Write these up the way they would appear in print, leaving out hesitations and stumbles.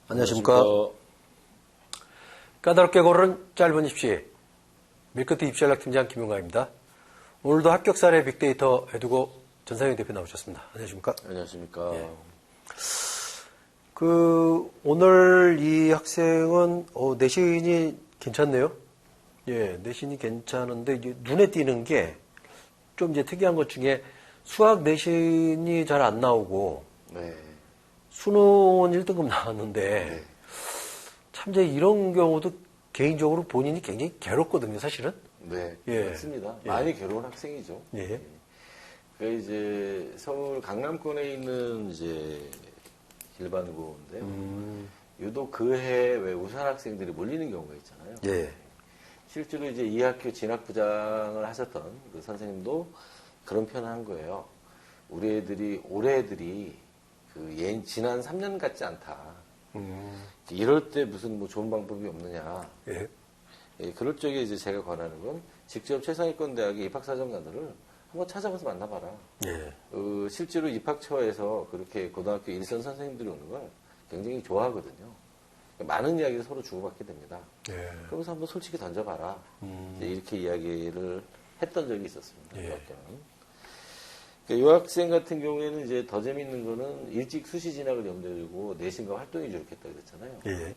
안녕하십니까. 까다롭게 고른 짧은 입시 밀크트 입시연락 팀장 김용아입니다. 오늘도 합격사례 빅데이터 에듀고 전상현 대표 나오셨습니다. 안녕하십니까. 안녕하십니까. 예. 오늘 이 학생은 내신이 괜찮네요. 예, 내신이 괜찮은데 이제 눈에 띄는 게 좀 이제 특이한 것 중에 수학 내신이 잘 안 나오고 네. 수능은 1등급 나왔는데 네. 참 이제 이런 경우도 개인적으로 본인이 굉장히 괴롭거든요, 사실은. 네, 예. 맞습니다. 예. 많이 괴로운 학생이죠. 예. 그 이제 서울 강남권에 있는 이제 일반고인데요. 유독 그해 왜 우수한 학생들이 몰리는 경우가 있잖아요. 예. 실제로 이제 이 학교 진학부장을 하셨던 그 선생님도 그런 표현을 한 거예요. 우리 애들이 올해 애들이 지난 3년 같지 않다. 이럴 때 무슨 뭐 좋은 방법이 없느냐. 예. 예, 그럴 적에 이제 제가 권하는 건 직접 최상위권 대학의 입학사정관들을 한번 찾아가서 만나봐라. 예. 실제로 입학처에서 그렇게 고등학교 일선 선생님들이 오는 걸 굉장히 좋아하거든요. 많은 이야기를 서로 주고받게 됩니다. 예. 그러면서 한번 솔직히 던져봐라. 이제 이렇게 이야기를 했던 적이 있었습니다. 예. 이 학생 같은 경우에는 이제 더 재밌는 거는 일찍 수시 진학을 염두에 두고 내신과 활동이 좋겠다 그랬잖아요. 예.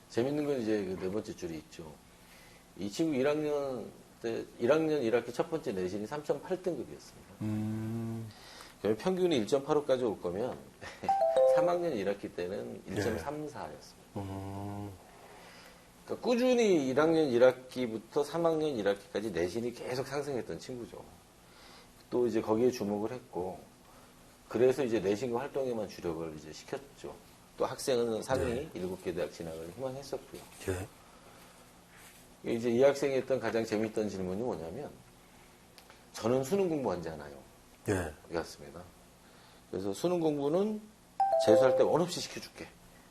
재밌는 건 이제 그 네 번째 줄이 있죠. 이 친구 1학년 1학기 첫 번째 내신이 3.8등급이었습니다. 평균이 1.85까지 올 거면 3학년 1학기 때는 1.34였습니다. 그러니까 꾸준히 1학년 1학기부터 3학년 1학기까지 내신이 계속 상승했던 친구죠. 또 이제 거기에 주목을 했고, 그래서 이제 내신과 활동에만 주력을 이제 시켰죠. 또 학생은 상위 7개 대학 진학을 희망했었고요. 예. 이제 이 학생이 했던 가장 재미있던 질문이 뭐냐면, 저는 수능 공부 언제 하나요? 예. 이었습니다. 그래서 수능 공부는 재수할 때 원 없이 시켜줄게.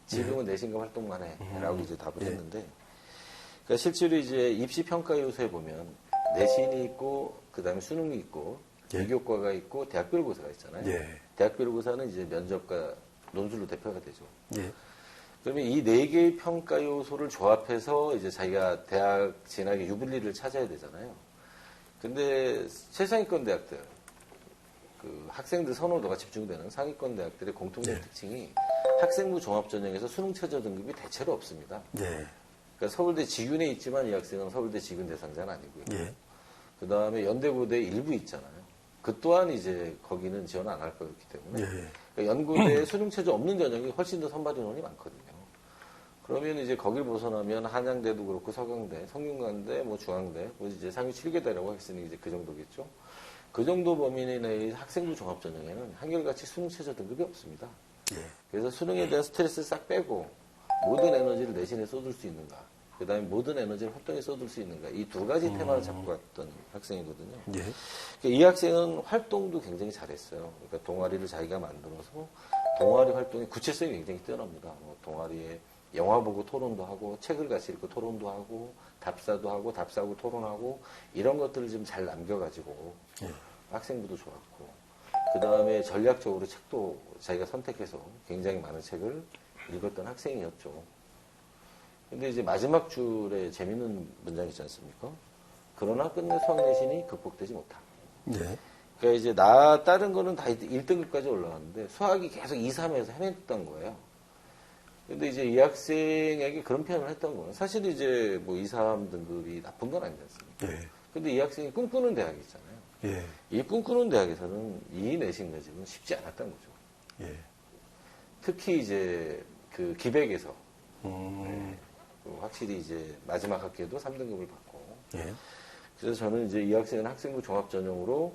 지금은 내신과 활동만 해. 라고 이제 답을 했는데, 그러니까 실제로 이제 입시 평가 요소에 보면 내신이 있고, 그 다음에 수능이 있고, 비교과가 있고, 대학별 고사가 있잖아요. 예. 대학별 고사는 이제 면접과 논술로 대표가 되죠. 예. 그러면 이 네 개의 평가 요소를 조합해서 이제 자기가 대학 진학의 유불리를 찾아야 되잖아요. 근데 최상위권 대학들, 그 학생들 선호도가 집중되는 상위권 대학들의 공통된 특징이 학생부 종합전형에서 수능 최저 등급이 대체로 없습니다. 예. 그러니까 서울대 직윤에 있지만 이 학생은 서울대 직윤 대상자는 아니고요. 예. 그 다음에 연대고대 일부 있잖아요. 그 또한 이제 거기는 지원 안 할 거였기 때문에 예. 그러니까 연고대에 수능 최저 없는 전형이 훨씬 더 선발 인원이 많거든요. 그러면 이제 거길 벗어나면 한양대도 그렇고 서강대, 성균관대, 뭐 중앙대, 뭐 이제 상위 7개대라고 했으니 이제 그 정도겠죠. 그 정도 범위 내의 학생부 종합전형에는 한결같이 수능 최저 등급이 없습니다. 예. 그래서 수능에 대한 스트레스를 싹 빼고 모든 에너지를 내신에 쏟을 수 있는가, 그 다음에 모든 에너지를 활동에 쏟을 수 있는가, 이 두 가지 테마를 잡고 갔던 학생이거든요. 예. 그러니까 이 학생은 활동도 굉장히 잘했어요. 그러니까 동아리를 자기가 만들어서 동아리 활동의 구체성이 굉장히 뛰어납니다. 뭐 동아리에 영화 보고 토론도 하고, 책을 같이 읽고 토론도 하고, 답사도 하고, 답사하고 토론하고, 이런 것들을 좀 잘 남겨가지고, 학생부도 좋았고, 그 다음에 전략적으로 책도 자기가 선택해서 굉장히 많은 책을 읽었던 학생이었죠. 근데 이제 마지막 줄에 재밌는 문장이 있지 않습니까? 그러나 끝내 수학 내신이 극복되지 못함. 네. 그러니까 이제 다른 거는 다 1등급까지 올라갔는데 수학이 계속 2, 3에서 헤맸던 거예요. 근데 이제 이 학생에게 그런 표현을 했던 거예요. 사실 이제 뭐 2, 3등급이 나쁜 건 아니지 않습니까? 예. 근데 이 학생이 꿈꾸는 대학이 있잖아요. 예. 이 꿈꾸는 대학에서는 이 내신 가지고는 쉽지 않았던 거죠. 예. 특히 이제 그 기백에서 확실히 이제 마지막 학기에도 3등급을 받고. 예. 그래서 저는 이제 이 학생은 학생부 종합 전형으로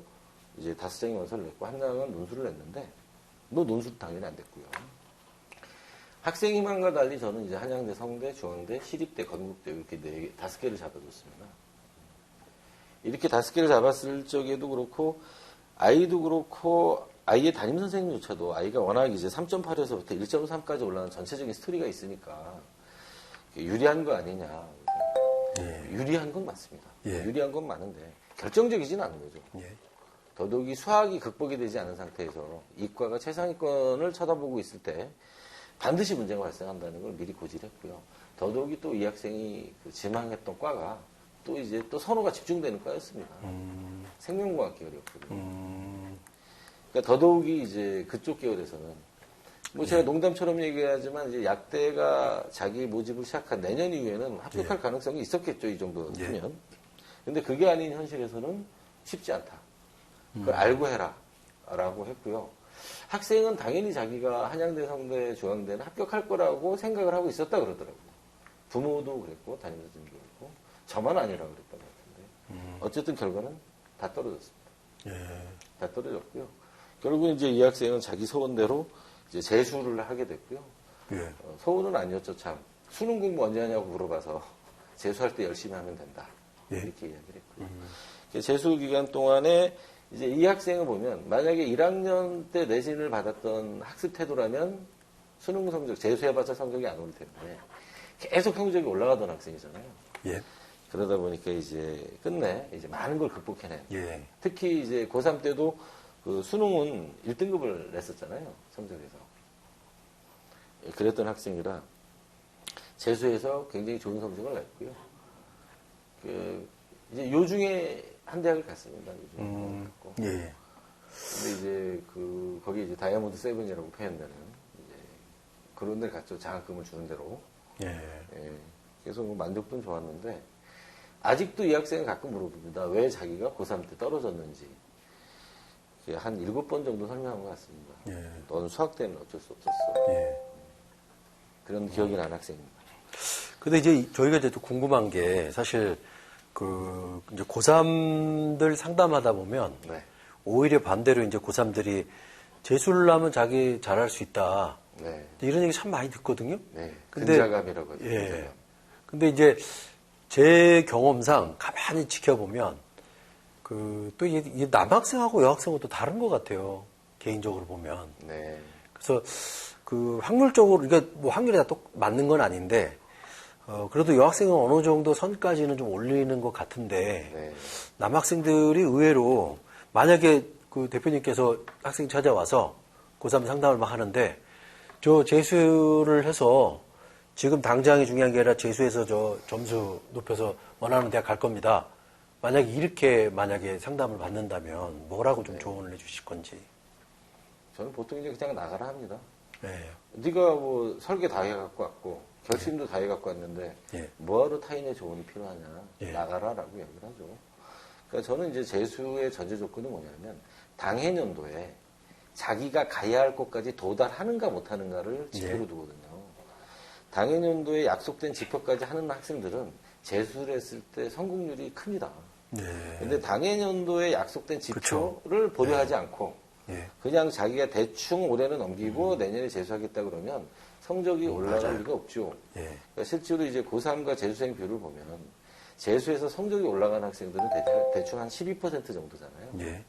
이제 5장의 원서를 냈고 한 장은 논술을 냈는데 뭐 논술 당연히 안 됐고요. 학생 희망과 달리 저는 이제 한양대, 성대, 중앙대, 시립대, 건국대 이렇게 5개를 잡아줬습니다. 이렇게 5개를 잡았을 적에도 그렇고 아이도 그렇고 아이의 담임 선생님조차도 아이가 워낙 이제 3.8에서부터 1.3까지 올라가는 전체적인 스토리가 있으니까 유리한 거 아니냐. 유리한 건 맞습니다. 예. 유리한 건 많은데 결정적이진 않은 거죠. 예. 더더욱이 수학이 극복이 되지 않은 상태에서 이과가 최상위권을 쳐다보고 있을 때 반드시 문제가 발생한다는 걸 미리 고지했고요. 더더욱이 또 이 학생이 그 지망했던 과가 또 이제 또 선호가 집중되는 과였습니다. 생명과학 계열이었거든요. 그러니까 더더욱이 이제 그쪽 계열에서는 뭐 제가 농담처럼 얘기하지만 이제 약대가 자기 모집을 시작한 내년 이후에는 합격할 가능성이 있었겠죠. 이 정도면. 근데 그게 아닌 현실에서는 쉽지 않다. 그걸 알고 해라. 라고 했고요. 학생은 당연히 자기가 한양대, 성대, 중앙대는 합격할 거라고 생각을 하고 있었다 그러더라고요. 부모도 그랬고, 담임선생님도 그랬고, 저만 아니라고 그랬던 것 같은데. 어쨌든 결과는 다 떨어졌습니다. 예. 다 떨어졌고요. 결국은 이제 이 학생은 자기 소원대로 이제 재수를 하게 됐고요. 예. 소원은 아니었죠, 참. 수능 공부 언제 하냐고 물어봐서 재수할 때 열심히 하면 된다. 예. 이렇게 이야기를 했고요. 재수 기간 동안에 이제 이 학생을 보면 만약에 1학년 때 내신을 받았던 학습 태도라면 수능 성적, 재수해봤자 성적이 안 올 텐데 계속 성적이 올라가던 학생이잖아요. 예. 그러다 보니까 이제 끝내 이제 많은 걸 극복해낸. 예. 특히 이제 고3 때도 그 수능은 1등급을 냈었잖아요. 성적에서. 그랬던 학생이라 재수해서 굉장히 좋은 성적을 냈고요. 이제 요중에 한 대학을 갔습니다. 요중에 갔고. 예. 근데 이제 거기 이제 다이아몬드 세븐이라고 표현되는 이제 그런 데 갔죠. 장학금을 주는 대로. 예. 예. 그래서 뭐 만족도는 좋았는데 아직도 이 학생은 가끔 물어봅니다. 왜 자기가 고3 때 떨어졌는지. 한 7번 정도 설명한 것 같습니다. 예. 너는 수학 때문에 어쩔 수 없었어. 예. 그런 기억이 나는 학생입니다. 근데 이제 저희가 이제 또 궁금한 게 사실 이제 고3들 상담하다 보면 네. 오히려 반대로 이제 고3들이 재수를 하면 자기 잘할 수 있다. 네. 이런 얘기 참 많이 듣거든요. 네. 근데- 근자감이라고 하죠. 예. 근자감. 근데 이제 제 경험상 가만히 지켜보면 또 이게 남학생하고 여학생하고 또 다른 것 같아요. 개인적으로 보면. 네. 그래서 확률적으로 이게 뭐 확률이 다 맞는 건 아닌데 그래도 여학생은 어느 정도 선까지는 좀 올리는 것 같은데 네. 남학생들이 의외로 만약에 그 대표님께서 학생 찾아와서 고3 상담을 막 하는데 저 재수를 해서 지금 당장이 중요한 게 아니라 재수해서 저 점수 높여서 원하는 대학 갈 겁니다. 만약에 상담을 받는다면 뭐라고 좀 조언을 해주실 건지. 저는 보통 이제 그냥 나가라 합니다. 네. 네가 뭐 설계 다 해갖고 왔고 결심도 다 해갖고 왔는데 예. 뭐하러 타인의 조언이 필요하냐. 예. 나가라라고 얘기를 하죠. 그러니까 저는 이제 재수의 전제 조건은 뭐냐면 당해년도에 자기가 가야 할 곳까지 도달하는가 못하는가를 지표로 예. 두거든요. 당해년도에 약속된 지표까지 하는 학생들은 재수를 했을 때 성공률이 큽니다. 네. 근데 당해년도에 약속된 지표를 보류하지 않고 예. 그냥 자기가 대충 올해는 넘기고 내년에 재수하겠다 그러면 성적이 올라갈 맞아요. 리가 없죠. 예. 그러니까 실제로 이제 고3과 재수생 비율을 보면 재수에서 성적이 올라간 학생들은 대충 한 12% 정도잖아요. 예.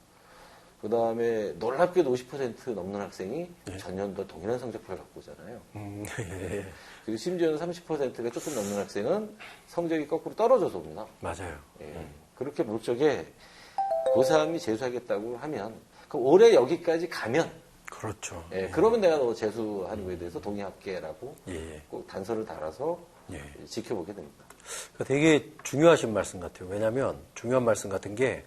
그 다음에 놀랍게도 50% 넘는 학생이 예. 전년도와 동일한 성적표를 갖고 오잖아요. 예. 그리고 심지어는 30%가 조금 넘는 학생은 성적이 거꾸로 떨어져서 옵니다. 맞아요. 예. 그렇게 볼 적에 고3이 재수하겠다고 하면 그럼 올해 여기까지 가면 그렇죠. 예, 그러면 내가 너 재수하는 거에 대해서 동의할게라고 예. 꼭 단서를 달아서 예. 지켜보게 됩니다. 그러니까 되게 중요하신 말씀 같아요. 왜냐하면 중요한 말씀 같은 게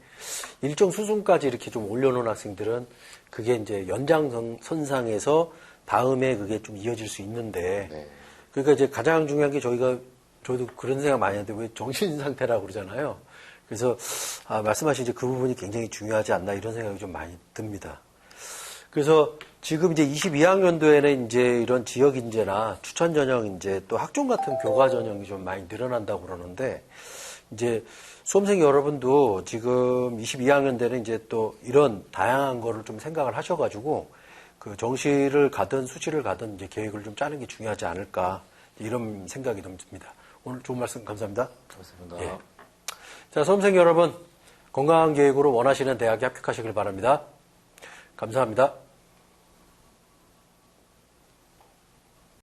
일정 수준까지 이렇게 좀 올려놓은 학생들은 그게 이제 연장선상에서 다음에 그게 좀 이어질 수 있는데 네. 그러니까 이제 가장 중요한 게 저희도 그런 생각 많이 하는데 왜 정신 상태라고 그러잖아요. 그래서 말씀하신 이제 그 부분이 굉장히 중요하지 않나 이런 생각이 좀 많이 듭니다. 그래서 지금 이제 22학년도에는 이제 이런 지역 인재나 추천 전형 인재 또 학종 같은 교과 전형이 좀 많이 늘어난다고 그러는데 이제 수험생 여러분도 지금 22학년대는 이제 또 이런 다양한 거를 좀 생각을 하셔가지고 그 정시를 가든 수시를 가든 이제 계획을 좀 짜는 게 중요하지 않을까 이런 생각이 좀 듭니다. 오늘 좋은 말씀 감사합니다. 그렇습니다. 예. 자, 수험생 여러분 건강한 계획으로 원하시는 대학에 합격하시길 바랍니다. 감사합니다.